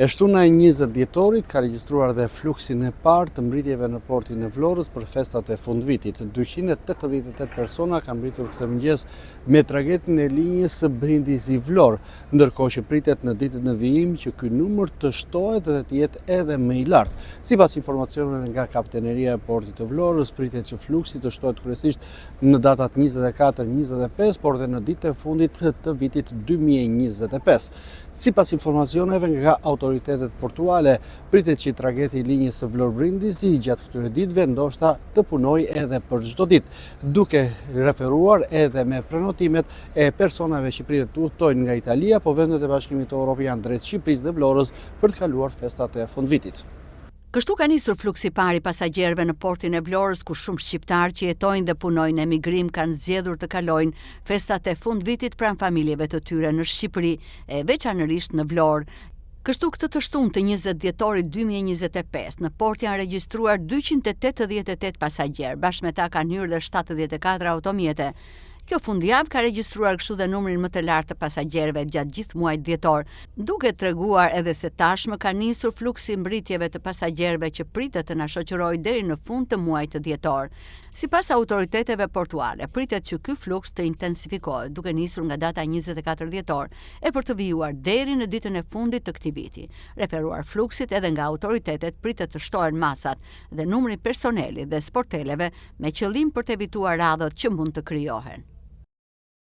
E shtuna e 20 dhjetorit ka regjistruar dhe fluksin e parë të mbritjeve në portin e Vlorës për festat e fundvitit. 288 persona kanë mbritur këtë mëngjes me tragedin e linjës së Brindisi-Vlorë, ndërkohë që pritet në ditët në vijim që ky numër të shtohet dhe të jetë edhe më i lartë. Sipas informacioneve nga kapiteneria e portit të Vlorës, pritet që fluksi të shtohet kryesisht në datat 24-25, por dhe në ditët e fundit të vitit 2025. Sipas informacioneve nga autoritetet portuale, pritet që tragedi i linjës së Vlorë-Brindisi gjatë këtyre ditëve ndoshta të punojë edhe për çdo ditë, duke referuar edhe me prenotimet e personave që pritet të udhtojnë nga Italia apo vendet e Bashkimit Evropian drejt Shqipërisë dhe Vlorës për të kaluar festat e fundvitit. Kështu ka nisur fluksi i parë i pasagjerëve në portin e Vlorës, ku shumë shqiptarë që jetojnë dhe punojnë në emigrim kanë zgjedhur të kalojnë festat e fundvitit pranë familjeve të tyre në Shqipëri, e veçanërisht në Vlorë. Kështu këtë të shtunë të 20 dhjetorit 2025, në port janë regjistruar 288 pasagjerë, bashkë me ta kanë hyrë dhe 74 automjete. Kjo fundjavë ka regjistruar kështu dhe numrin më të lartë të pasagjerëve gjatë gjithë muajit dhjetor, duke treguar edhe se tashmë ka nisur fluksi mbritjeve të pasagjerëve që pritet të na shoqërojë deri në fund të muajit dhjetor. Sipas autoriteteve portuale, pritet që ky fluks të intensifikohet, duke nisur nga data 24 dhjetor e për të vijuar deri në ditën e fundit të këtij viti. Referuar fluksit edhe nga autoritetet, pritet të shtohen masat dhe numri personelit dhe sporteleve me qëllim për të evituar radhët që mund të krijohen.